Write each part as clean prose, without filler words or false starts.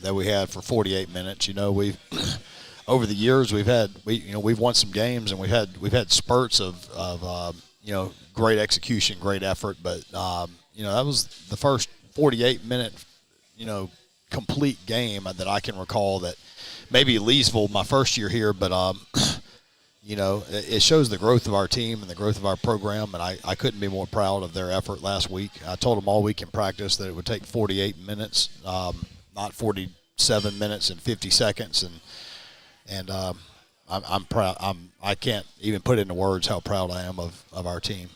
that we had for 48 minutes. We've over the years we've won some games, and we've had spurts of great execution, great effort. But that was the first 48-minute complete game that I can recall. That maybe Leesville, my first year here, but it shows the growth of our team and the growth of our program, and I couldn't be more proud of their effort last week. I told them all week in practice that it would take 48 minutes, not 47 minutes and 50 seconds, and I'm proud. I can't even put into words how proud I am of our team.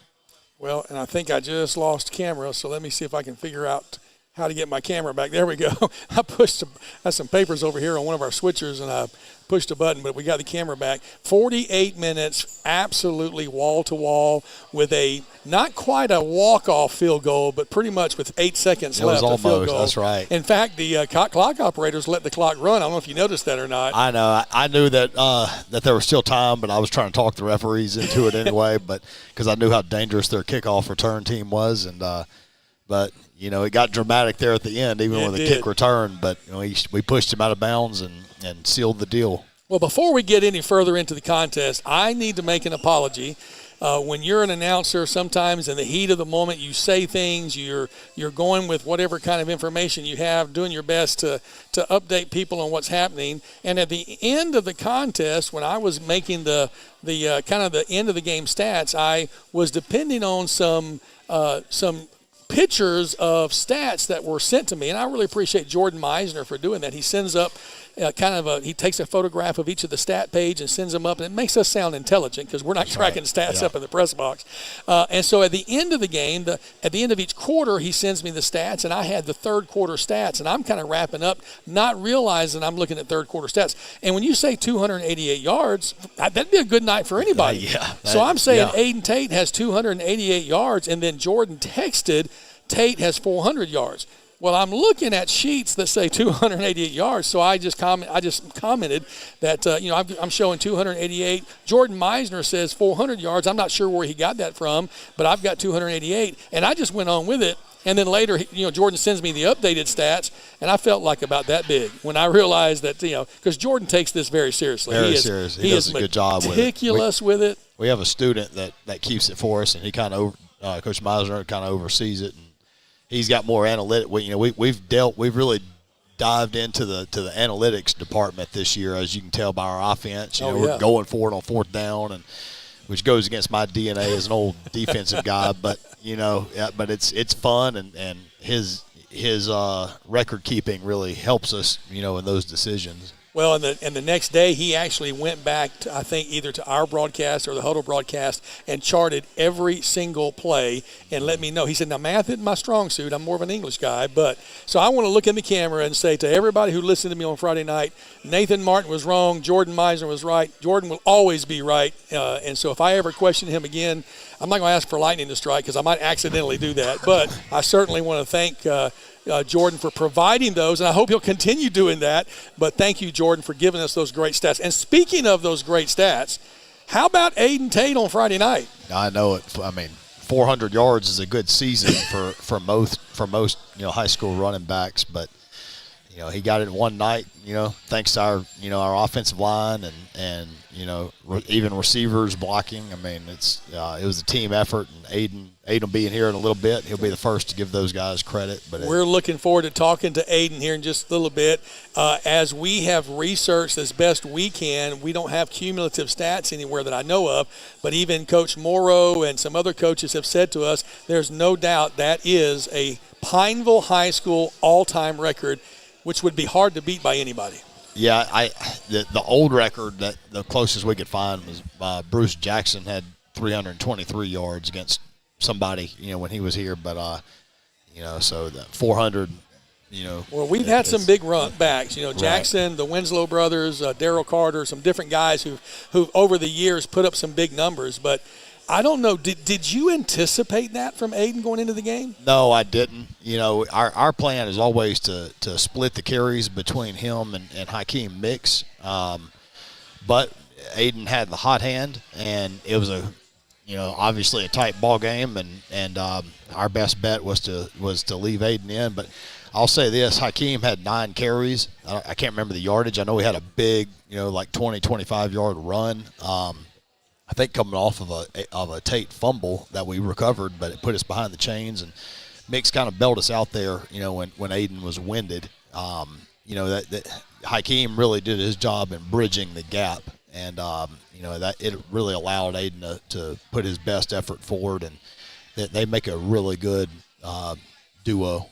Well, and I think I just lost camera, so let me see if I can figure out how to get my camera back. There we go. I had some papers over here on one of our switchers, and I pushed a button, but we got the camera back. 48 minutes, absolutely wall-to-wall, with a not quite a walk-off field goal, but pretty much with 8 seconds left. It was field almost, goal. that's right. In fact, the clock operators let the clock run. I don't know if you noticed that or not. I know. I knew that there was still time, but I was trying to talk the referees into it anyway, but because I knew how dangerous their kickoff return team was, and but it got dramatic there at the end, even when the kick returned. But we pushed him out of bounds and sealed the deal. Well, before we get any further into the contest, I need to make an apology. When you're an announcer, sometimes in the heat of the moment, you say things. You're going with whatever kind of information you have, doing your best to update people on what's happening. And at the end of the contest, when I was making the kind of the end of the game stats, I was depending on some pictures of stats that were sent to me, and I really appreciate Jordan Meisner for doing that. He sends up he takes a photograph of each of the stat page and sends them up, and it makes us sound intelligent because we're not tracking stats up in the press box. And so at the end of the game, at the end of each quarter, he sends me the stats, and I had the third quarter stats, and I'm kind of wrapping up, not realizing I'm looking at third quarter stats. And when you say 288 yards, that'd be a good night for anybody. So I'm saying Aiden Tate has 288 yards, and then Jordan texted Tate has 400 yards. Well, I'm looking at sheets that say 288 yards, so I just commented that I'm showing 288. Jordan Meisner says 400 yards. I'm not sure where he got that from, but I've got 288, and I just went on with it. And then later, Jordan sends me the updated stats, and I felt like about that big when I realized that, because Jordan takes this very seriously. Very serious. He does a good job with it. Meticulous with it. We have a student that keeps it for us, and he kind of Coach Meisner kind of oversees it. And he's got more analytic. We've really dived into the analytics department this year, as you can tell by our offense. We're going for it on fourth down, and which goes against my DNA as an old defensive guy. But but it's fun, and his record keeping really helps us, in those decisions. Well, and the next day he actually went back to, I think, either to our broadcast or the Huddle broadcast and charted every single play and let me know. He said, now, math isn't my strong suit. I'm more of an English guy. But so I want to look in the camera and say to everybody who listened to me on Friday night, Nathan Martin was wrong. Jordan Meisner was right. Jordan will always be right. And so if I ever question him again, I'm not going to ask for lightning to strike because I might accidentally do that. But I certainly want to thank Jordan for providing those, and I hope he'll continue doing that. But thank you, Jordan, for giving us those great stats. And speaking of those great stats, how about Aiden Tate on Friday night? I know it. I mean, 400 yards is a good season for most high school running backs, but he got it one night. Thanks to our offensive line and even receivers blocking. I mean, it was a team effort, and Aiden will be in here in a little bit. He'll be the first to give those guys credit. But we're looking forward to talking to Aiden here in just a little bit. As we have researched as best we can, we don't have cumulative stats anywhere that I know of, but even Coach Morrow and some other coaches have said to us, there's no doubt that is a Pineville High School all-time record, which would be hard to beat by anybody. Yeah, the old record, that the closest we could find was Bruce Jackson had 323 yards against somebody, when he was here. But so the 400, Well, we've had some big run backs. Jackson, right. The Winslow brothers, Daryl Carter, some different guys who over the years put up some big numbers. But I don't know. Did you anticipate that from Aiden going into the game? No, I didn't. Our plan is always to split the carries between him and Hakeem Mix. But Aiden had the hot hand, and it was obviously a tight ball game, and our best bet was to leave Aiden in. But I'll say this: Hakeem had 9 carries. I can't remember the yardage. I know he had a big, like 20, 25-yard run. I think coming off of a Tate fumble that we recovered, but it put us behind the chains, and Mix kind of bailed us out there. When Aiden was winded. That Hakeem really did his job in bridging the gap, and that it really allowed Aiden to put his best effort forward, and they make a really good duo.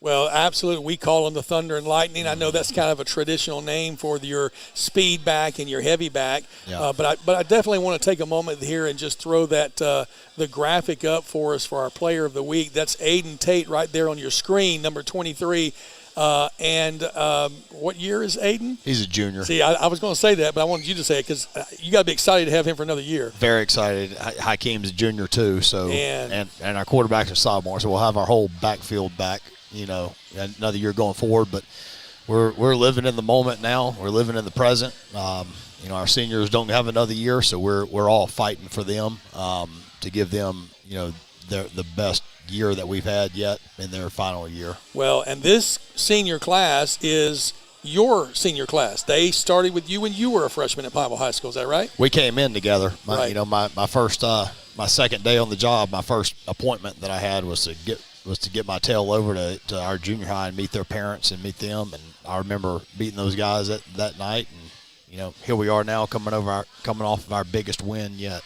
Well, absolutely. We call them the Thunder and Lightning. I know that's kind of a traditional name for your speed back and your heavy back. Yeah. But I definitely want to take a moment here and just throw that the graphic up for us for our Player of the Week. That's Aiden Tate right there on your screen, number 23. What year is Aiden? He's a junior. See, I was going to say that, but I wanted you to say it because you got to be excited to have him for another year. Very excited. Hakeem's a junior too, so and our quarterbacks are sophomore, so we'll have our whole backfield back. Another year going forward, but we're living in the moment now. We're living in the present. Our seniors don't have another year, so we're all fighting for them to give them the best year that we've had yet in their final year. Well, and this senior class is your senior class. They started with you when you were a freshman at Pineville High School. Is that right? We came in together. Right. My first my second day on the job, my first appointment that I had was to get my tail over to our junior high and meet their parents and meet them. And I remember meeting those guys that night. And, here we are now coming off of our biggest win yet.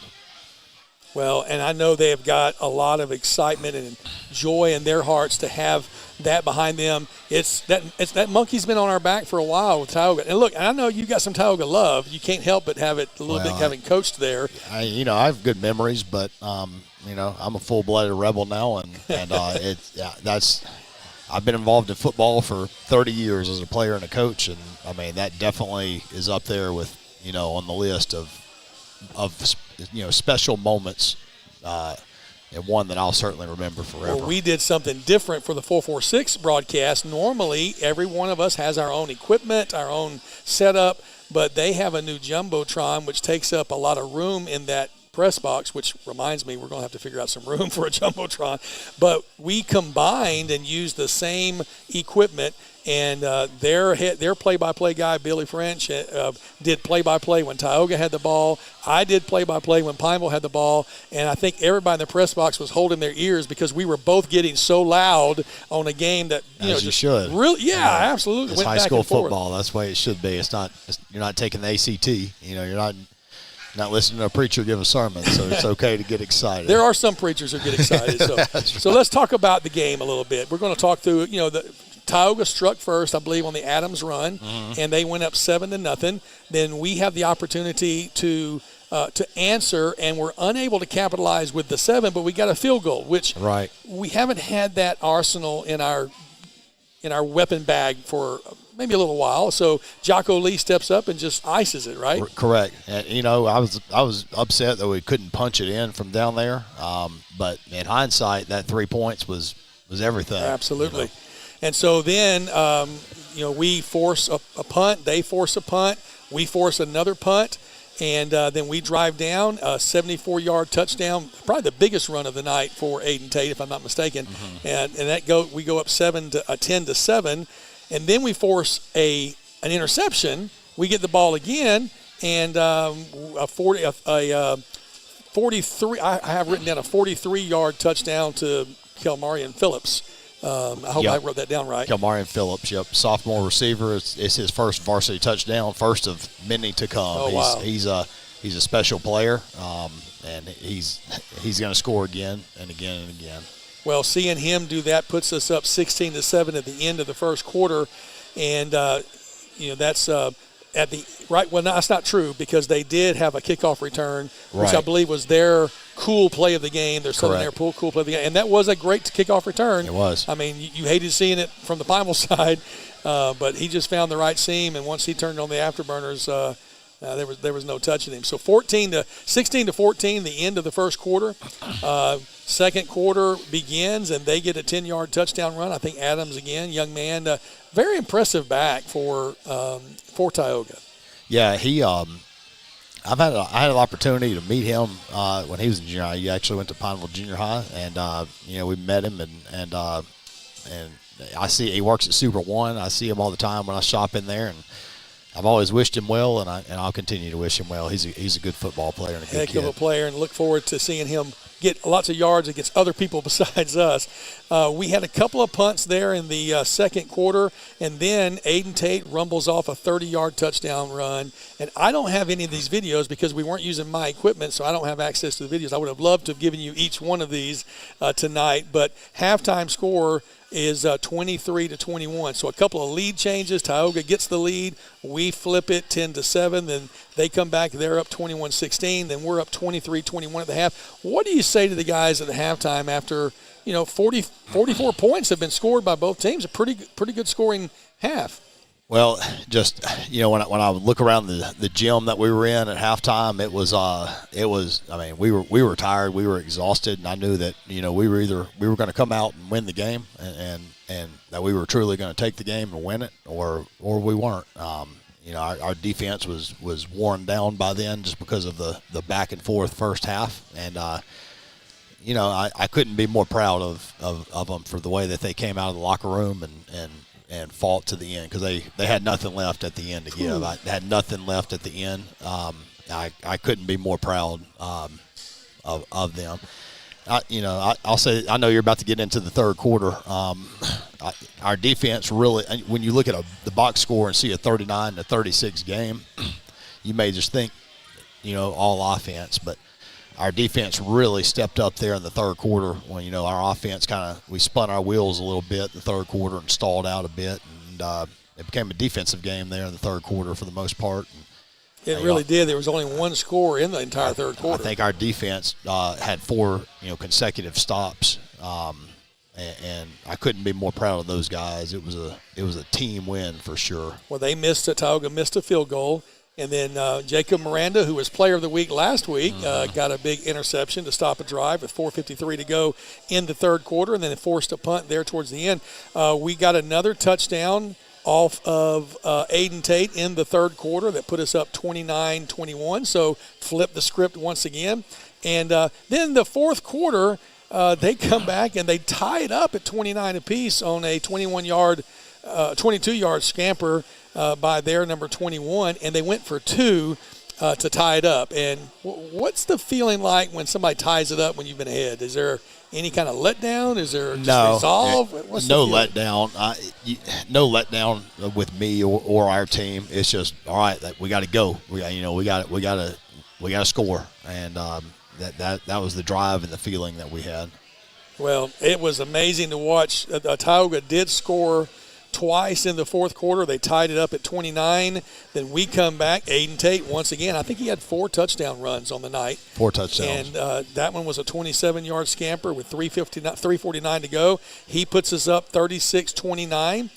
Well, and I know they have got a lot of excitement and joy in their hearts to have that behind them. It's that monkey's been on our back for a while with Tioga. And look, I know you got some Tioga love. You can't help but have it a little bit having coached there. I have good memories, but I'm a full-blooded Rebel now, and I've been involved in football for 30 years as a player and a coach, and I mean that definitely is up there with on the list of special moments, and one that I'll certainly remember forever. Well, we did something different for the 446 broadcast. Normally, every one of us has our own equipment, our own setup, but they have a new Jumbotron, which takes up a lot of room in that press box, which reminds me we're going to have to figure out some room for a Jumbotron. But we combined and used the same equipment, and their play-by-play guy, Billy French, did play-by-play when Tioga had the ball. I did play-by-play when Pineville had the ball, and I think everybody in the press box was holding their ears because we were both getting so loud on a game that you should. Really, absolutely. It's high school football. That's the way it should be. You're not taking the ACT. You're not listening to a preacher give a sermon, so it's okay to get excited. There are some preachers who get excited. So let's talk about the game a little bit. We're going to talk through, the Tioga struck first, I believe, on the Adams run, and they went up 7-0. Then we have the opportunity to answer, and we're unable to capitalize with the 7, but we got a field goal, which we haven't had that arsenal in our weapon bag for maybe a little while. So Jocko Lee steps up and just ices it, right? Correct. And I was upset that we couldn't punch it in from down there. But in hindsight, that 3 points was everything. Absolutely. And so then, we force a punt. They force a punt. We force another punt. And then we drive down a 74-yard touchdown, probably the biggest run of the night for Aiden Tate, if I'm not mistaken. And we go up 10-7, and then we force an interception. We get the ball again, and a 43. I have written down a 43-yard touchdown to Kelmarian Phillips. I hope I wrote that down right. Kelmarian Phillips, sophomore receiver. It's his first varsity touchdown, first of many to come. Oh, wow. He's a special player, and he's going to score again and again and again. Well, seeing him do that puts us up 16-7 at the end of the first quarter, and that's at the right. Well, no, that's not true because they did have a kickoff return, which I believe was their cool play of the game. They're Southern Air cool play of the game, and that was a great kickoff return. It was. I mean, you hated seeing it from the Pineville side, but he just found the right seam, and once he turned on the afterburners, there was no touching him. So 16-14, the end of the first quarter. Second quarter begins, and they get a 10-yard touchdown run. I think Adams again, young man, very impressive back for Tioga. Yeah, I had an opportunity to meet him when he was in junior high. He actually went to Pineville Junior High, and we met him, and I see he works at Super One. I see him all the time when I shop in there, and I've always wished him well, and I'll continue to wish him well. He's a good football player and a good heck kid. of a player, and look forward to seeing him get lots of yards against other people besides us. We had a couple of punts there in the second quarter, and then Aiden Tate rumbles off a 30-yard touchdown run. And I don't have any of these videos because we weren't using my equipment, so I don't have access to the videos. I would have loved to have given you each one of these tonight. But halftime score is 23-21. So a couple of lead changes. Tioga gets the lead. We flip it 10-7. Then they come back. They're up 21-16. Then we're up 23-21 at the half. What do you say to the guys at the halftime after, 44 points have been scored by both teams? A pretty good scoring half. Well, just when I look around the gym that we were in at halftime, it was. I mean, we were tired, we were exhausted, and I knew that we were going to come out and win the game, and that we were truly going to take the game and win it, or we weren't. Our defense was worn down by then just because of the back and forth first half, and I couldn't be more proud of them for the way that they came out of the locker room and fought to the end, because they had nothing left at the end to give. I had nothing left at the end. I couldn't be more proud of them. I'll say, I know you're about to get into the third quarter. Our defense really, when you look at the box score and see a 39-36 game, you may just think, all offense, but our defense really stepped up there in the third quarter when, our offense we spun our wheels a little bit in the third quarter and stalled out a bit. And it became a defensive game there in the third quarter for the most part. And it really did. There was only one score in the entire third quarter. I think our defense had 4, consecutive stops. And I couldn't be more proud of those guys. It was a team win for sure. Well, Tioga missed a field goal. And then Jacob Miranda, who was player of the week last week, got a big interception to stop a drive with 4:53 to go in the third quarter, and then forced a punt there towards the end. We got another touchdown off of Aiden Tate in the third quarter that put us up 29-21, so flipped the script once again. And then the fourth quarter, they come back and they tie it up at 29 apiece on a 22-yard scamper by their number 21, and they went for 2 to tie it up. And what's the feeling like when somebody ties it up when you've been ahead? Is there any kind of letdown? Is there just resolve? No letdown. No letdown with me or our team. It's just, all right, we got to go. We got to score, and that was the drive and the feeling that we had. Well, it was amazing to watch. Tioga did score twice in the fourth quarter. They tied it up at 29. Then we come back. Aiden Tate, once again, I think he had 4 touchdown runs on the night. 4 touchdowns. And that one was a 27-yard scamper with 3:49 to go. He puts us up 36-29.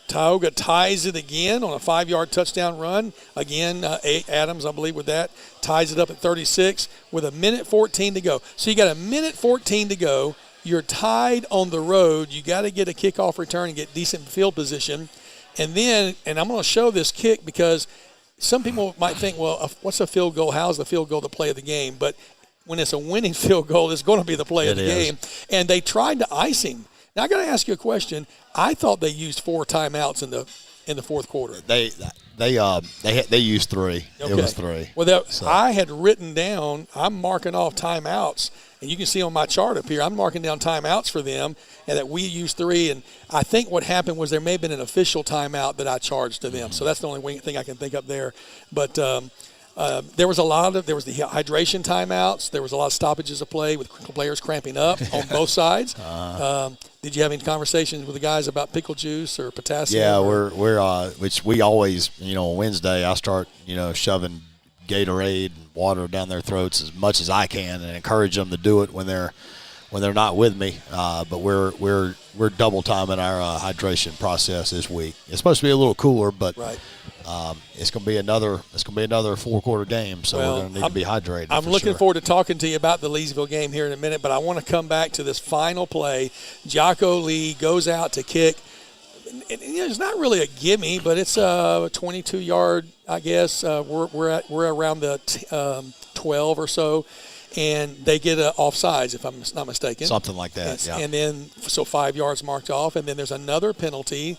Tioga ties it again on a 5-yard touchdown run. Again, Adams, I believe, with that, ties it up at 36 with 1:14 to go. So you got 1:14 to go. You're tied on the road. You got to get a kickoff return and get decent field position. And then, and I'm going to show this kick because some people might think, well, what's a field goal? How's the field goal the play of the game? But when it's a winning field goal, it's going to be the play of the game. And they tried to ice him. Now, I got to ask you a question. I thought they used 4 timeouts in the fourth quarter. They used 3. Okay. It was 3. Well, I had written down, I'm marking off timeouts. And you can see on my chart up here, I'm marking down timeouts for them, and that we used 3. And I think what happened was there may have been an official timeout that I charged to them. So that's the only thing I can think up there. But there was the hydration timeouts. There was a lot of stoppages of play with players cramping up on both sides. Did you have any conversations with the guys about pickle juice or potassium? Yeah, which we always, on Wednesday, I start, shoving Gatorade and water down their throats as much as I can and encourage them to do it when they're not with me. But we're double timing our hydration process this week. It's supposed to be a little cooler, but right. It's going to be another 4-quarter game, so we're going to need to be hydrated. I'm looking forward to talking to you about the Leesville game here in a minute, but I want to come back to this final play. Jocko Lee goes out to kick. It's not really a gimme, but it's a 22-yard, I guess. We're around the 12 or so. and they get offsides, if I'm not mistaken. Something like that, yeah. And then, so 5 yards marked off, and then there's another penalty.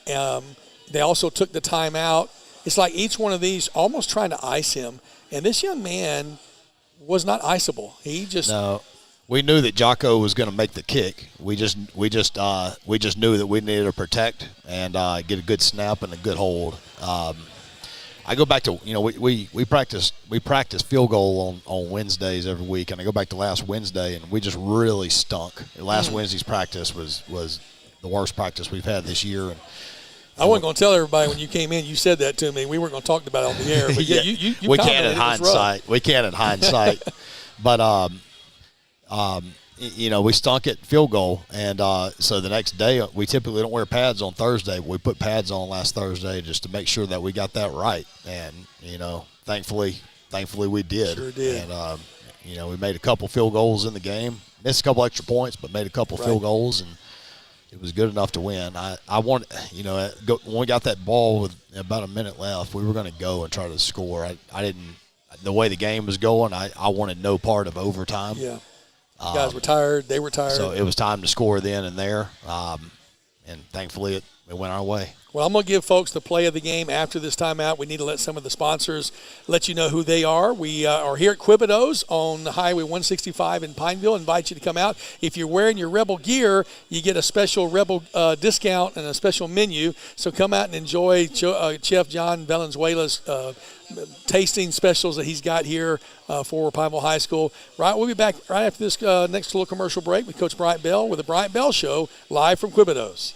They also took the timeout. It's like each one of these almost trying to ice him, and this young man was not iceable. He just no. We knew that Jocko was going to make the kick. We just knew that we needed to protect and get a good snap and a good hold. I go back to we practice field goal on Wednesdays every week, and I go back to last Wednesday, and we just really stunk. Last Wednesday's practice was the worst practice we've had this year. And I wasn't going to tell everybody when you came in. You said that to me. We weren't going to talk about it on the air. But yeah, you we can't in hindsight. We can't in hindsight. But we stunk at field goal, and so the next day we typically don't wear pads on Thursday. But we put pads on last Thursday just to make sure that we got that right, and thankfully we did. Sure did. And we made a couple field goals in the game, missed a couple extra points, but made a couple field goals, and it was good enough to win. I want when we got that ball with about a minute left, we were going to go and try to score. I didn't. The way the game was going, I wanted no part of overtime. Yeah. Guys were tired. They were tired. So it was time to score then and there, and thankfully it went our way. Well, I'm going to give folks the play of the game after this timeout. We need to let some of the sponsors let you know who they are. We are here at Quebedeaux on Highway 165 in Pineville. Invite you to come out. If you're wearing your Rebel gear, you get a special Rebel discount and a special menu. So come out and enjoy Chef John Valenzuela's tasting specials that he's got here for Pineville High School. Right, we'll be back right after this next little commercial break with Coach Bryant Bell with the Bryant Bell Show live from Quebedeaux.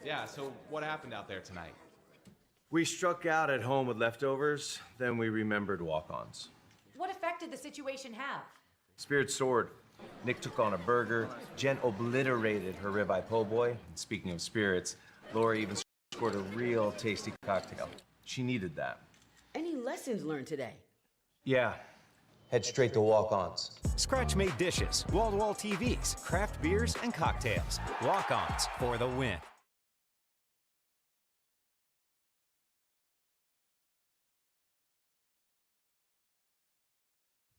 Yeah, so what happened out there tonight? We struck out at home with leftovers, then we remembered walk-ons. What effect did the situation have? Spirit soared. Nick took on a burger. Jen obliterated her ribeye po' boy. And speaking of spirits, Laura even scored a real tasty cocktail. She needed that. Any lessons learned today? Yeah. Head straight to walk-ons. Scratch-made dishes, wall-to-wall TVs, craft beers, and cocktails. Walk-ons for the win.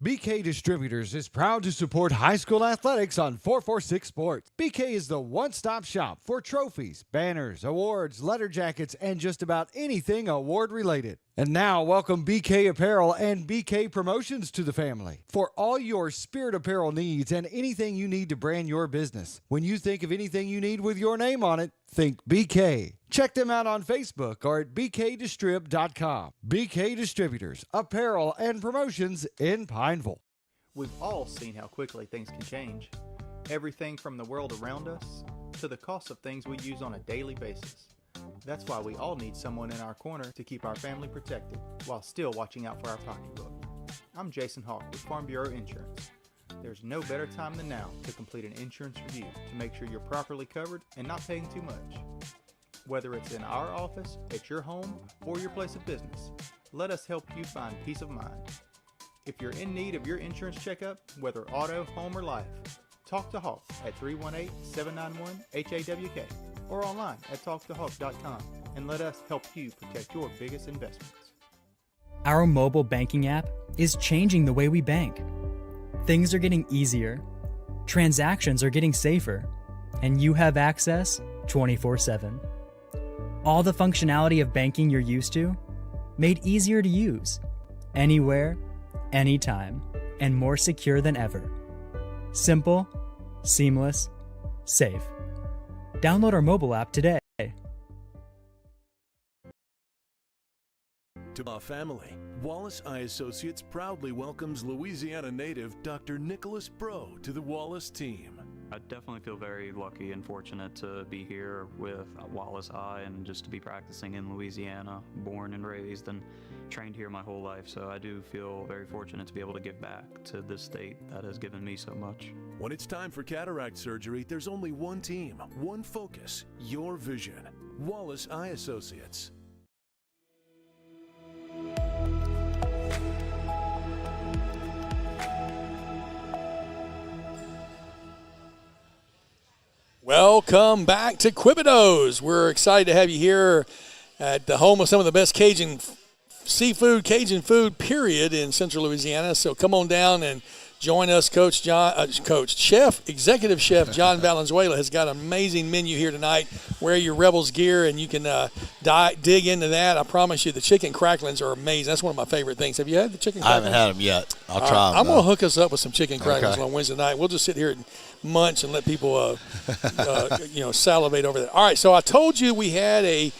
BK Distributors is proud to support high school athletics on 446Sports. BK is the one-stop shop for trophies, banners, awards, letter jackets, and just about anything award-related. And now, welcome BK Apparel and BK Promotions to the family. For all your spirit apparel needs and anything you need to brand your business. When you think of anything you need with your name on it, think BK. Check them out on Facebook or at bkdistrib.com. BK Distributors, Apparel and Promotions in Pineville. We've all seen how quickly things can change. Everything from the world around us to the cost of things we use on a daily basis. That's why we all need someone in our corner to keep our family protected while still watching out for our pocketbook. I'm Jason Hawk with Farm Bureau Insurance. There's no better time than now to complete an insurance review to make sure you're properly covered and not paying too much. Whether it's in our office, at your home, or your place of business, let us help you find peace of mind. If you're in need of your insurance checkup, whether auto, home, or life, talk to Hawk at 318-791-HAWK or online at talktohawk.com and let us help you protect your biggest investments. Our mobile banking app is changing the way we bank. Things are getting easier, transactions are getting safer, and you have access 24/7. All the functionality of banking you're used to, made easier to use, anywhere, anytime, and more secure than ever. Simple, seamless, safe. Download our mobile app today. To our family, Wallace Eye Associates proudly welcomes Louisiana native Dr. Nicholas Bro to the Wallace team. I definitely feel very lucky and fortunate to be here with Wallace Eye and just to be practicing in Louisiana, born and raised and trained here my whole life. So I do feel very fortunate to be able to give back to this state that has given me so much. When it's time for cataract surgery, there's only one team, one focus, your vision. Wallace Eye Associates. Welcome back to Quebedeaux. We're excited to have you here at the home of some of the best Cajun seafood, Cajun food, period, in Central Louisiana. So come on down and join us. Executive Chef John Valenzuela has got an amazing menu here tonight. Wear your Rebels gear, and you can dig into that. I promise you, the chicken cracklings are amazing. That's one of my favorite things. Have you had the chicken cracklings? I haven't had them yet. I'll try them. I'm going to hook us up with some chicken cracklings on Wednesday night. We'll just sit here and munch and let people, salivate over that. All right, so I told you we had a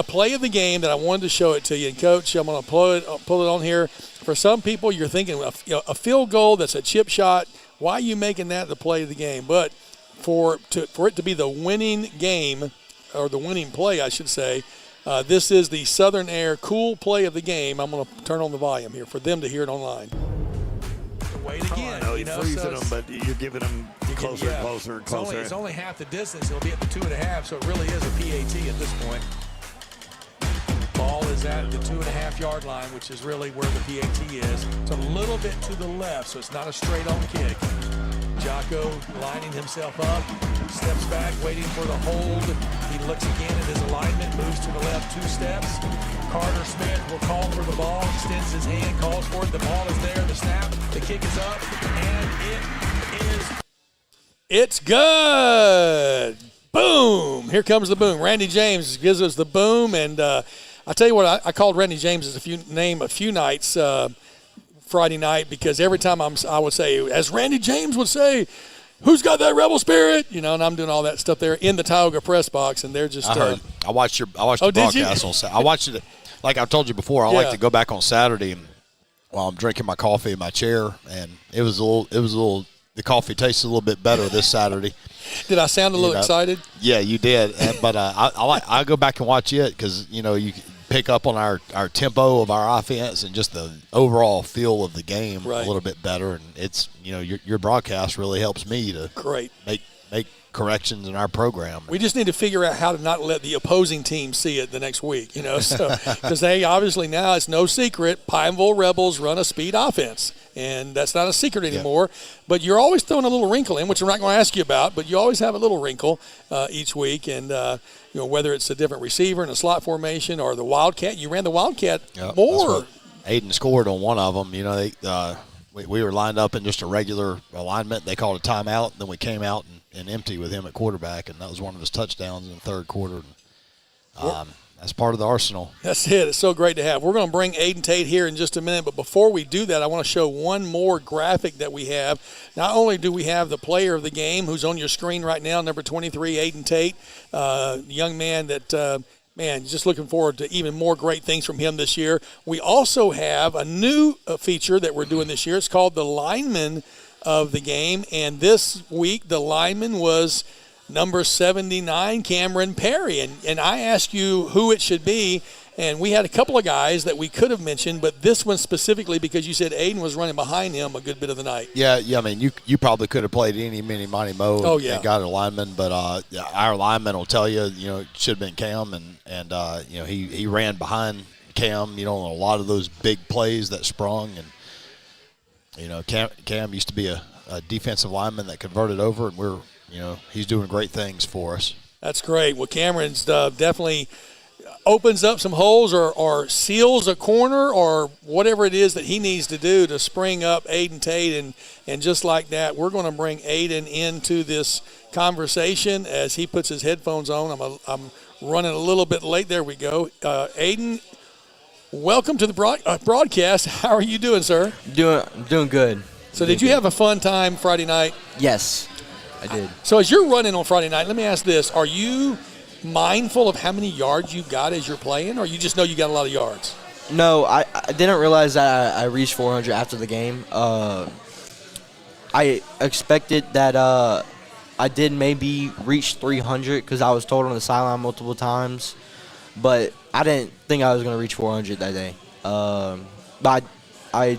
play of the game that I wanted to show it to you. And, Coach, I'm going to pull it on here. For some people, you're thinking a field goal that's a chip shot. Why are you making that the play of the game? But for it to be the winning game, or the winning play, I should say, this is the Southern Air cool play of the game. I'm going to turn on the volume here for them to hear it online. Wait again. I know you're freezing them, but you're giving them closer and closer and closer. It's only half the distance. It'll be at the 2.5, so it really is a PAT at this point. Ball is at the 2.5-yard line, which is really where the PAT is. It's a little bit to the left, so it's not a straight-on kick. Jocko lining himself up, steps back, waiting for the hold. He looks again at his alignment, moves to the left 2 steps. Carter Smith will call for the ball, extends his hand, calls for it. The ball is there, the snap, the kick is up, and it's good. Boom. Here comes the boom. Randy James gives us the boom, and I tell you what, I called Randy James a few nights Friday night, because every time I would say, as Randy James would say, who's got that rebel spirit? And I'm doing all that stuff there in the Tioga press box, and they're just. I watched the broadcast on Saturday. I watched it, like I've told you before. I like to go back on Saturday and while I'm drinking my coffee in my chair, and it was a little. The coffee tasted a little bit better this Saturday. Did I sound a little excited? Yeah, you did. But I go back and watch it because you pick up on our tempo of our offense and just the overall feel of the game a little bit better. And it's your broadcast really helps me to make corrections in our program. We just need to figure out how to not let the opposing team see it the next week. So because they obviously now it's no secret Pineville Rebels run a speed offense. And that's not a secret anymore. Yeah. But you're always throwing a little wrinkle in, which I'm not going to ask you about, but you always have a little wrinkle each week. And, whether it's a different receiver in a slot formation or the Wildcat. You ran the Wildcat more. Aiden scored on one of them. We were lined up in just a regular alignment. They called a timeout. Then we came out and empty with him at quarterback, and that was one of his touchdowns in the third quarter. That's part of the arsenal. That's it. It's so great to have. We're going to bring Aiden Tate here in just a minute, but before we do that, I want to show one more graphic that we have. Not only do we have the player of the game who's on your screen right now, number 23, Aiden Tate, young man that, just looking forward to even more great things from him this year. We also have a new feature that we're doing this year. It's called the lineman of the game, and this week the lineman was number 79, Cameron Perry. And I asked you who it should be, and we had a couple of guys that we could have mentioned, but this one specifically because you said Aiden was running behind him a good bit of the night. Yeah. I mean, you probably could have played any, mini, money, mo and got a lineman, but our lineman will tell you, it should have been Cam, and he ran behind Cam, on a lot of those big plays that sprung, and, Cam used to be a defensive lineman that converted over, and he's doing great things for us. That's great. Well, Cameron's definitely opens up some holes or seals a corner or whatever it is that he needs to do to spring up Aiden Tate. And just like that, we're going to bring Aiden into this conversation as he puts his headphones on. I'm running a little bit late. There we go. Aiden, welcome to the broadcast. How are you doing, sir? Doing good. So did you have a fun time Friday night? Yes. I did. So as you're running on Friday night, let me ask this. Are you mindful of how many yards you got as you're playing, or you just know you got a lot of yards? No, I didn't realize that I reached 400 after the game. I expected that I did maybe reach 300 because I was told on the sideline multiple times, but I didn't think I was going to reach 400 that day. But I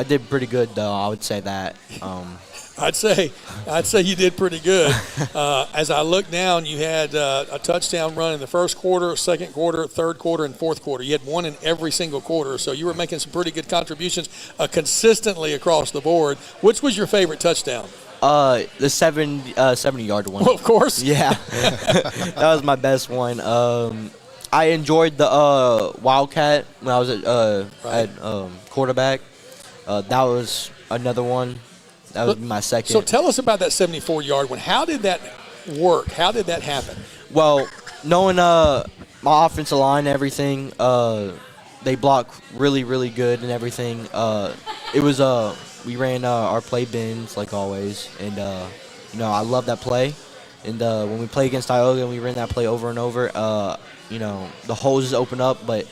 did pretty good, though. I would say that. I'd say you did pretty good. As I look down, you had a touchdown run in the first quarter, second quarter, third quarter, and fourth quarter. You had one in every single quarter, so you were making some pretty good contributions consistently across the board. Which was your favorite touchdown? The 70-yard one. Well, of course. Yeah. That was my best one. I enjoyed the Wildcat when I was at quarterback. That was another one. That was my second. So tell us about that 74-yard one. How did that work? How did that happen? Well, knowing my offensive line and everything, they block really, really good and everything. It was we ran our play bins like always, and I love that play. And when we play against Tioga, we ran that play over and over. The holes open up, but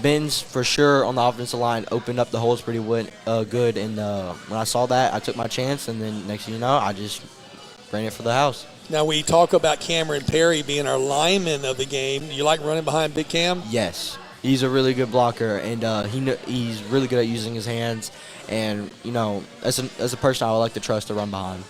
bins for sure on the offensive line opened up the holes pretty good. And when I saw that, I took my chance, and then next thing you know, I just ran it for the house. Now, we talk about Cameron Perry being our lineman of the game. Do you like running behind Big Cam? Yes. He's a really good blocker, and he's really good at using his hands. And, as a person I would like to trust to run behind.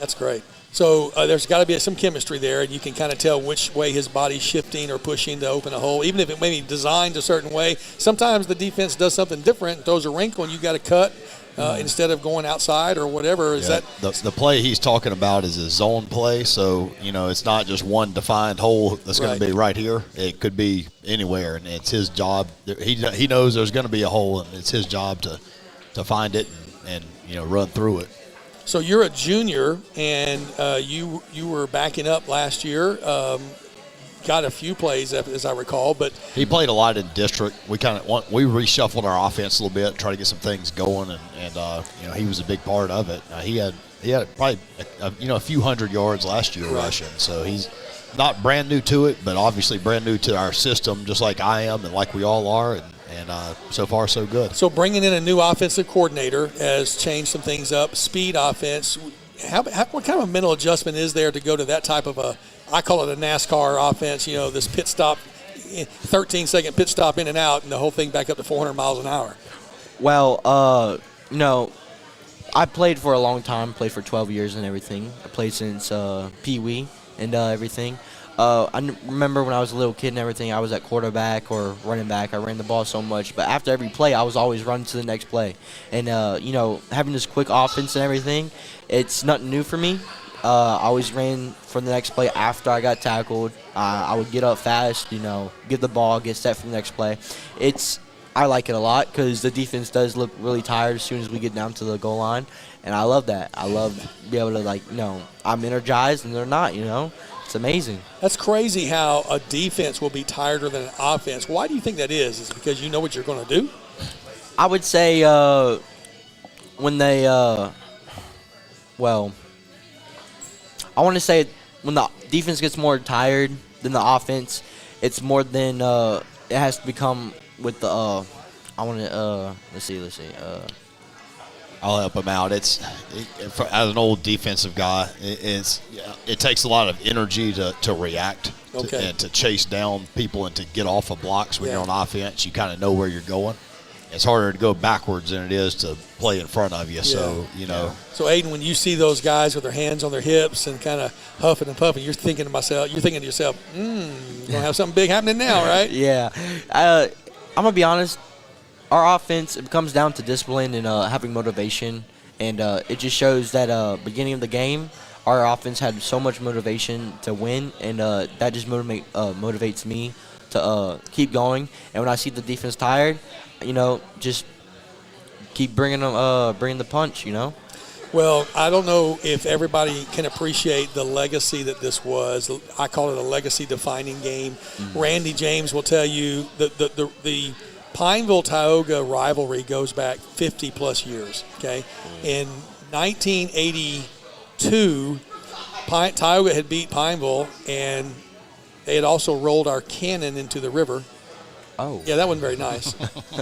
That's great. So there's got to be some chemistry there, and you can kind of tell which way his body's shifting or pushing to open a hole. Even if it may be designed a certain way, sometimes the defense does something different, throws a wrinkle, and you got to cut instead of going outside or whatever. Is that the play he's talking about is a zone play? So it's not just one defined hole that's going to be right here. It could be anywhere, and it's his job. He knows there's going to be a hole, and it's his job to find it and run through it. So you're a junior, and you were backing up last year. Got a few plays, as I recall, but he played a lot in district. We reshuffled our offense a little bit, try to get some things going, and he was a big part of it. He had probably a few hundred yards last year rushing, so he's not brand new to it, but obviously brand new to our system, just like I am and like we all are. And so far, so good. So bringing in a new offensive coordinator has changed some things up. Speed offense. What kind of a mental adjustment is there to go to that type of I call it a NASCAR offense, this pit stop, 13-second pit stop in and out, and the whole thing back up to 400 miles an hour? Well, I played for a long time, played for 12 years and everything. I played since Pee Wee and everything. I remember when I was a little kid and everything, I was at quarterback or running back. I ran the ball so much. But after every play, I was always running to the next play. And, having this quick offense and everything, it's nothing new for me. I always ran for the next play after I got tackled. I would get up fast, get the ball, get set for the next play. I like it a lot because the defense does look really tired as soon as we get down to the goal line. And I love that. I love being able to, I'm energized and they're not, It's amazing. That's crazy how a defense will be tireder than an offense. Why do you think that is? Is it because you know what you're going to do? I would say when they, I want to say when the defense gets more tired than the offense, it's more than it has to become with the. I want to let's see. I'll help him out. As an old defensive guy, it takes a lot of energy to react and to chase down people and to get off of blocks when you're on offense. You kind of know where you're going. It's harder to go backwards than it is to play in front of you. Yeah. So, So, Aiden, when you see those guys with their hands on their hips and kind of huffing and puffing, you're thinking to yourself, you're going to have something big happening now, right? Yeah. I'm going to be honest. Our offense, it comes down to discipline and having motivation. And it just shows that beginning of the game, our offense had so much motivation to win. And that just motivates me to keep going. And when I see the defense tired, just keep bringing the punch, Well, I don't know if everybody can appreciate the legacy that this was. I call it a legacy-defining game. Mm-hmm. Randy James will tell you the Pineville-Tioga rivalry goes back 50-plus years, okay? In 1982, Tioga had beat Pineville, and they had also rolled our cannon into the river. Oh. Yeah, that wasn't very nice.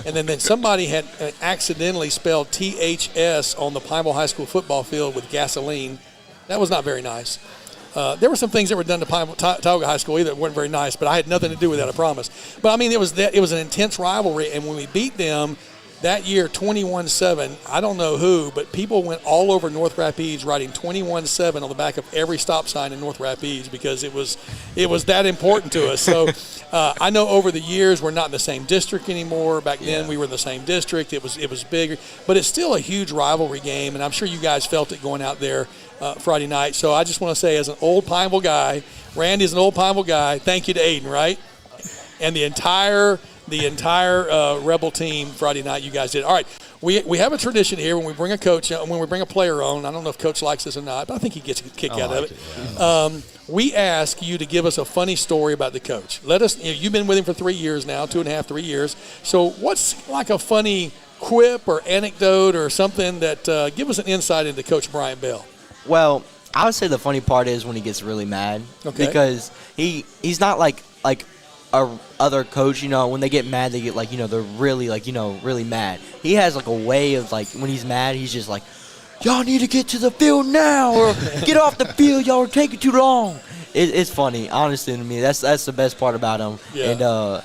And then somebody had accidentally spelled THS on the Pineville High School football field with gasoline. That was not very nice. There were some things that were done to Tioga High School either that weren't very nice, but I had nothing to do with that, I promise. But, I mean, it was an intense rivalry, and when we beat them, that year, 21-7, I don't know who, but people went all over North Rapides writing 21-7 on the back of every stop sign in North Rapides because it was that important to us. So I know over the years we're not in the same district anymore. Back then we were in the same district. It was bigger, but it's still a huge rivalry game, and I'm sure you guys felt it going out there Friday night. So I just want to say, as an old Pineville guy, Randy's an old Pineville guy, thank you to Aiden, right? And the entire Rebel team Friday night, you guys did. All right, we have a tradition here when we bring a coach, when we bring a player on. I don't know if Coach likes this or not, but I think he gets a kick out of it. We ask you to give us a funny story about the coach. Let us. You've been with him for 3 years now, 2.5, 3 years. So what's like a funny quip or anecdote or something that give us an insight into Coach Bryant Bell? Well, I would say the funny part is when he gets really mad. Okay. Because he's not like a other coach, when they get mad, they get they're really really mad. He has like a way of when he's mad, he's just like, y'all need to get to the field now or get off the field, y'all are taking too long. It's funny, honestly, to me. That's the best part about him. Yeah.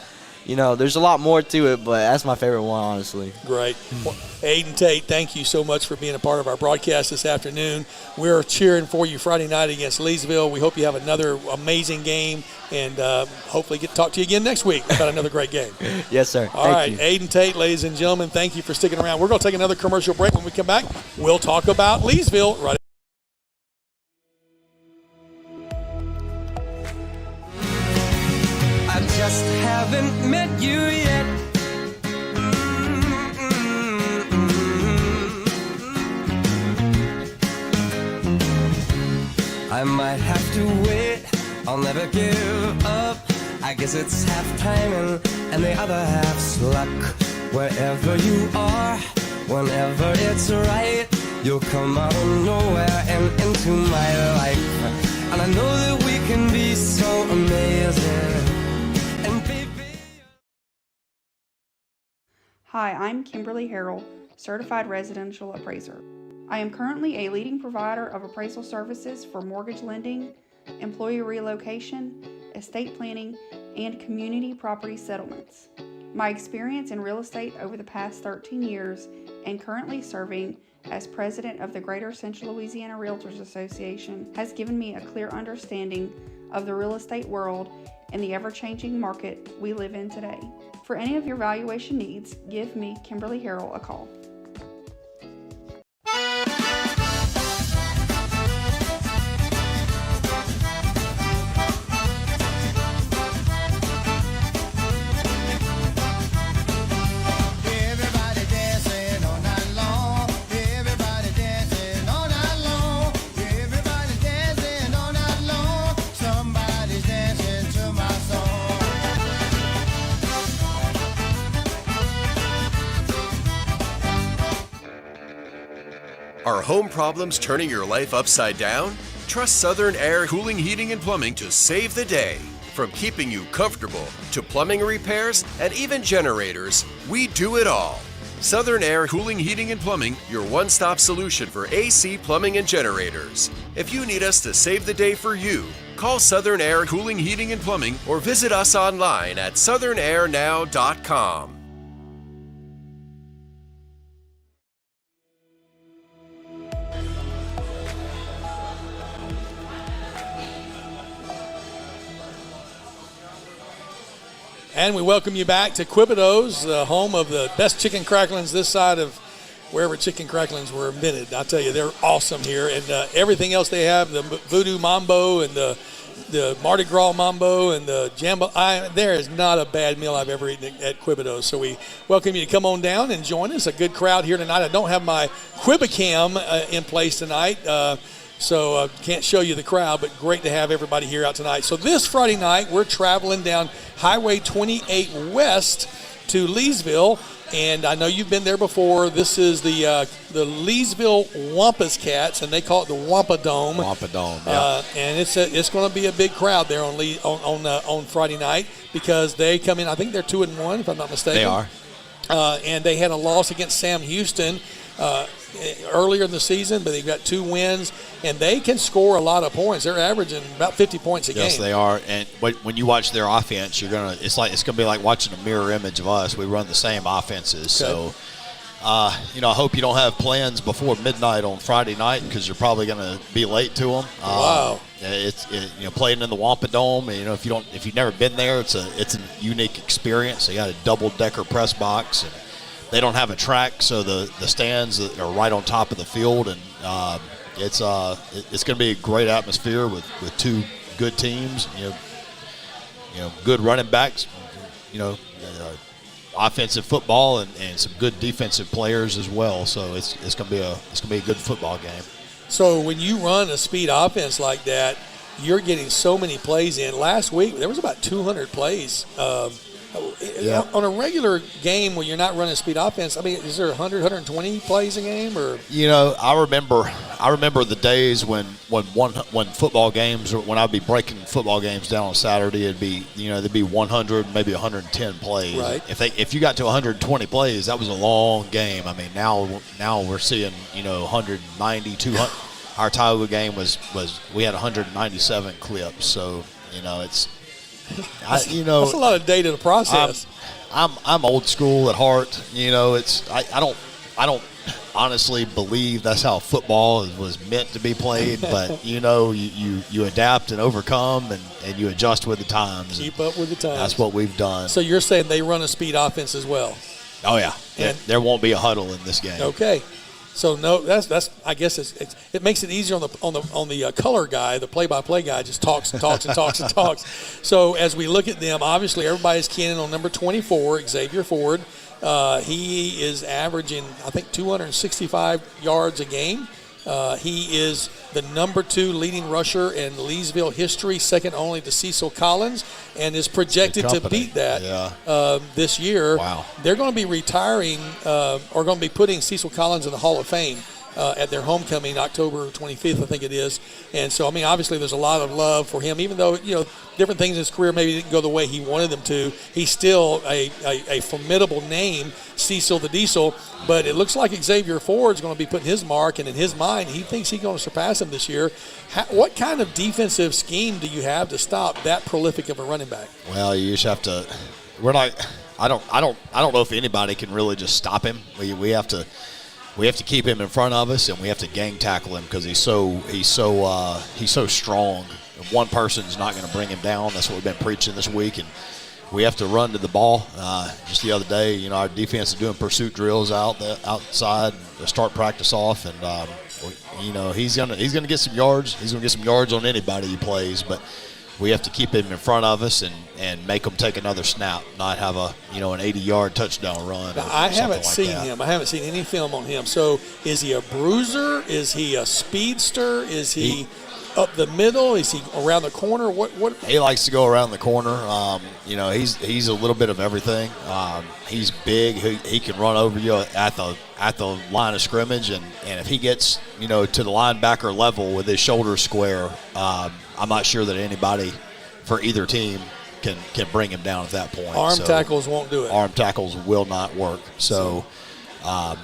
And there's a lot more to it, but that's my favorite one, honestly. Great. Well, Aiden Tate, thank you so much for being a part of our broadcast this afternoon. We're cheering for you Friday night against Leesville. We hope you have another amazing game, and hopefully get to talk to you again next week about another great game. Yes, sir. All right, Aiden Tate, ladies and gentlemen, thank you for sticking around. We're going to take another commercial break. When we come back, we'll talk about Leesville right. I just haven't met you yet. I might have to wait, I'll never give up. I guess it's half timing and the other half's luck. Wherever you are, whenever it's right, you'll come out of nowhere and into my life. And I know that we can be so amazing. Hi, I'm Kimberly Harrell, Certified Residential Appraiser. I am currently a leading provider of appraisal services for mortgage lending, employee relocation, estate planning, and community property settlements. My experience in real estate over the past 13 years and currently serving as president of the Greater Central Louisiana Realtors Association has given me a clear understanding of the real estate world and the ever-changing market we live in today. For any of your valuation needs, give me, Kimberly Harrell, a call. Are home problems turning your life upside down? Trust Southern Air Cooling, Heating, and Plumbing to save the day. From keeping you comfortable to plumbing repairs and even generators, we do it all. Southern Air Cooling, Heating, and Plumbing, your one-stop solution for AC, plumbing, and generators. If you need us to save the day for you, call Southern Air Cooling, Heating, and Plumbing or visit us online at southernairnow.com. And we welcome you back to Quebedeaux, the home of the best chicken cracklings this side of wherever chicken cracklings were invented. I tell you, they're awesome here. And everything else they have, the Voodoo Mambo and the Mardi Gras Mambo and the Jambo. There is not a bad meal I've ever eaten at Quebedeaux. So we welcome you to come on down and join us. A good crowd here tonight. I don't have my Quibicam in place tonight. So can't show you the crowd, but great to have everybody here out tonight. So this Friday night, we're traveling down Highway 28 West to Leesville, and I know you've been there before. This is the Leesville Wampus Cats, and they call it the Wampedome. Wampedome, yeah. And it's going to be a big crowd there on Friday night because they come in. I think they're 2-1, if I'm not mistaken. They are. And they had a loss against Sam Houston earlier in the season, but they've got 2 wins, and they can score a lot of points. They're averaging about 50 points a game. Yes, they are. And when you watch their offense, it's gonna be like watching a mirror image of us. We run the same offenses, so I hope you don't have plans before midnight on Friday night because you're probably going to be late to them. Wow. It's playing in the Wampus Dome. If you've never been there, it's a unique experience. They got a double-decker press box, and they don't have a track, so the stands are right on top of the field, and it's going to be a great atmosphere with two good teams. Good running backs. Offensive football and some good defensive players as well. So it's going to be a good football game. So when you run a speed offense like that, you're getting so many plays in. Last week there was about 200 plays. On a regular game when you're not running speed offense, I mean, is there 100, 120 plays a game? Or I remember the days when football games, when I'd be breaking football games down on Saturday, it'd be there'd be 100, maybe 110 plays. Right. If you got to 120 plays, that was a long game. I mean, now we're seeing 190, 200. Our Tioga game was we had 197 clips, so it's. That's a lot of data to process. I'm old school at heart. I don't honestly believe that's how football was meant to be played. But you adapt and overcome and you adjust with the times. Keep up with the times. That's what we've done. So you're saying they run a speed offense as well? Oh yeah. And there won't be a huddle in this game. Okay. So no, that's I guess it makes it easier on the color guy, the play-by-play guy just talks and talks and talks and talks. So as we look at them, obviously everybody's keying in on number 24, Xavier Ford. He is averaging, I think, 265 yards a game. He is the number 2 leading rusher in Leesville history, second only to Cecil Collins, and is projected to beat that this year. Wow. They're going to be retiring or going to be putting Cecil Collins in the Hall of Fame at their homecoming, October 25th, I think it is. And so, I mean, obviously there's a lot of love for him. Even though, different things in his career maybe didn't go the way he wanted them to, he's still a formidable name, Cecil the Diesel. But it looks like Xavier Ford's going to be putting his mark, and in his mind, he thinks he's going to surpass him this year. What kind of defensive scheme do you have to stop that prolific of a running back? Well, you just have to. I don't know if anybody can really just stop him. We have to keep him in front of us, and we have to gang tackle him because he's so strong. One person's not going to bring him down. That's what we've been preaching this week, and we have to run to the ball. Just the other day, our defense is doing pursuit drills outside to start practice off, and he's gonna get some yards. He's gonna get some yards on anybody he plays, but we have to keep him in front of us and make him take another snap, not have an 80-yard touchdown run. Now, I haven't seen him. I haven't seen any film on him. So is he a bruiser? Is he a speedster? Is he up the middle? Is he around the corner? What? He likes to go around the corner. He's a little bit of everything. He's big. He can run over you at the line of scrimmage, and if he gets to the linebacker level with his shoulders square, I'm not sure that anybody for either team can bring him down at that point. Arm tackles won't do it. Arm tackles will not work. So we're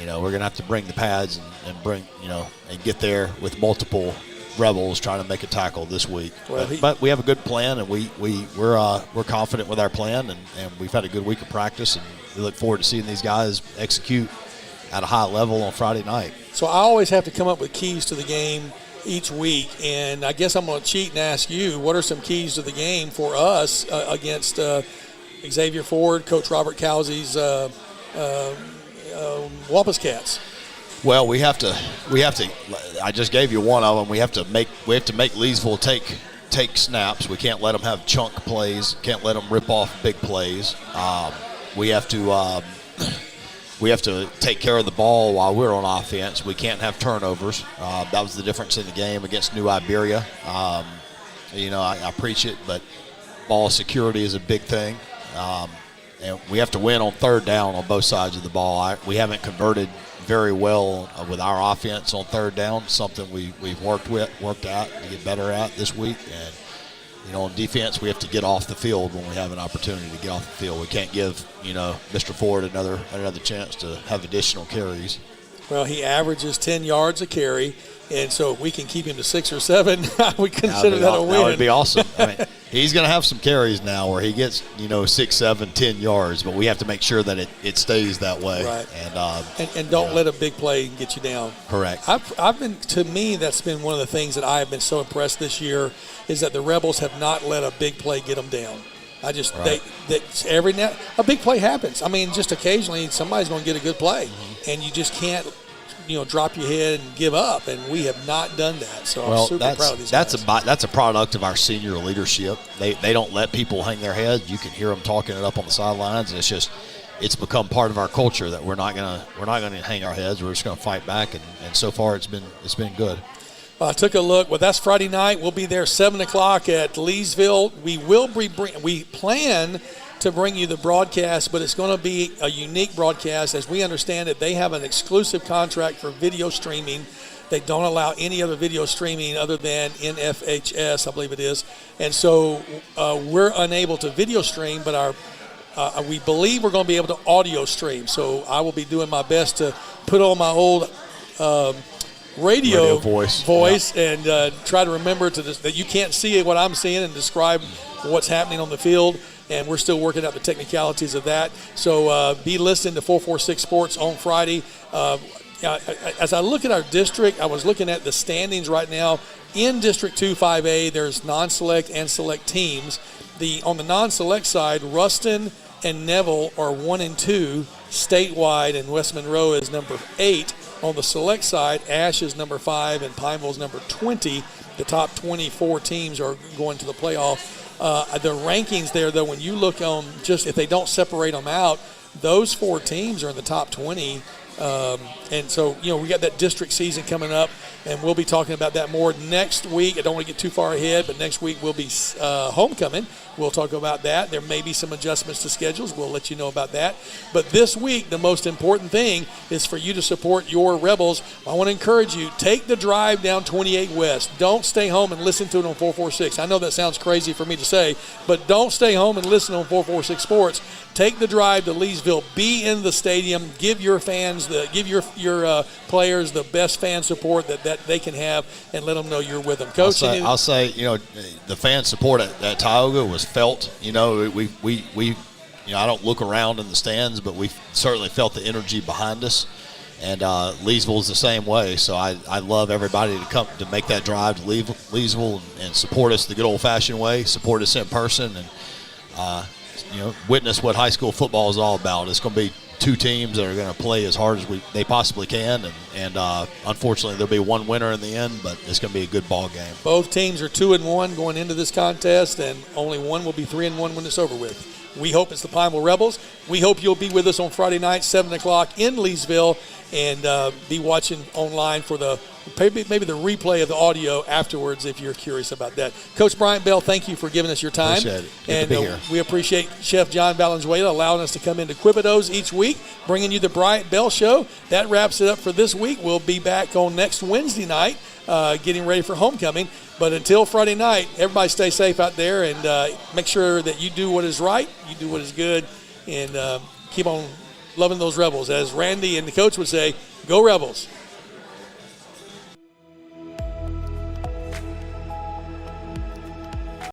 going to have to bring the pads and bring and get there with multiple Rebels trying to make a tackle this week. Well, but we have a good plan, and we're confident with our plan, and we've had a good week of practice, and we look forward to seeing these guys execute at a high level on Friday night. So I always have to come up with keys to the game each week, and I guess I'm going to cheat and ask you, what are some keys to the game for us against Xavier Ford, Coach Robert Cowsey's Wampus Cats? Well, we have to. I just gave you one of them. We have to make Leesville take snaps. We can't let them have chunk plays. Can't let them rip off big plays. We have to take care of the ball while we're on offense. We can't have turnovers. That was the difference in the game against New Iberia. I preach it, but ball security is a big thing. And we have to win on third down on both sides of the ball. We haven't converted very well with our offense on third down, something we've worked at to get better at this week. And on defense, we have to get off the field when we have an opportunity to get off the field. We can't give Mr. Ford another chance to have additional carries. Well, he averages 10 yards a carry, And so if we can keep him to 6 or 7, we consider that a win. That would be awesome. I mean, he's going to have some carries now where he gets, 6, 7, 10 yards, but we have to make sure that it stays that way. Right. And don't let a big play get you down. Correct. To me, that's been one of the things that I have been so impressed this year is that the Rebels have not let a big play get them down. A big play happens. I mean, just occasionally somebody's going to get a good play, and you just can't, drop your head and give up. And we have not done that. So I'm super proud of these guys. That's a product of our senior leadership. They don't let people hang their heads. You can hear them talking it up on the sidelines, and it's become part of our culture that we're not gonna hang our heads. We're just gonna fight back, and so far it's been good. I took a look. Well, that's Friday night. We'll be there 7 o'clock at Leesville. We plan to bring you the broadcast, but it's going to be a unique broadcast. As we understand it, they have an exclusive contract for video streaming. They don't allow any other video streaming other than NFHS, I believe it is. And so we're unable to video stream, but we believe we're going to be able to audio stream. So I will be doing my best to put on my old radio voice and try to remember that you can't see what I'm seeing and describe what's happening on the field. And we're still working out the technicalities of that. So be listening to 446 Sports on Friday. As I look at our district, I was looking at the standings right now. In District 2 5A, there's non-select and select teams. On the non-select side, Ruston and Neville are 1 and 2 statewide, and West Monroe is number 8. On the select side, Ash is number 5 and Pineville is number 20. The top 24 teams are going to the playoff. The rankings there, though, when you look on just if they don't separate them out, those 4 teams are in the top 20. And so, we got that district season coming up, and we'll be talking about that more next week. I don't want to get too far ahead, but next week will be homecoming. We'll talk about that. There may be some adjustments to schedules. We'll let you know about that. But this week, the most important thing is for you to support your Rebels. I want to encourage you, take the drive down 28 West. Don't stay home and listen to it on 446. I know that sounds crazy for me to say, but don't stay home and listen on 446 Sports. Take the drive to Leesville. Be in the stadium. Give your fans, give your players the best fan support that they can have, and let them know you're with them. Coach, I'll say, the fan support at Tioga was felt. We I don't look around in the stands, but we certainly felt the energy behind us. And Leesville is the same way. So I love everybody to come to make that drive to Leesville and support us the good old-fashioned way. Support us in person and witness what high school football is all about. It's going to be 2 teams that are going to play as hard as they possibly can, and unfortunately there'll be one winner in the end, but it's going to be a good ball game. Both teams are 2-1 going into this contest, and only one will be 3-1 when it's over with. We hope it's the Pineville Rebels. We hope you'll be with us on Friday night, 7 o'clock in Leesville, and be watching online for maybe the replay of the audio afterwards if you're curious about that. Coach Bryant Bell, thank you for giving us your time. Appreciate it. Good and to be here. We appreciate Chef John Valenzuela allowing us to come into Quebedeaux each week, bringing you the Bryant Bell Show. That wraps it up for this week. We'll be back on next Wednesday night, getting ready for homecoming. But until Friday night, everybody stay safe out there and make sure that you do what is right, you do what is good, and keep on loving those Rebels. As Randy and the coach would say, go Rebels.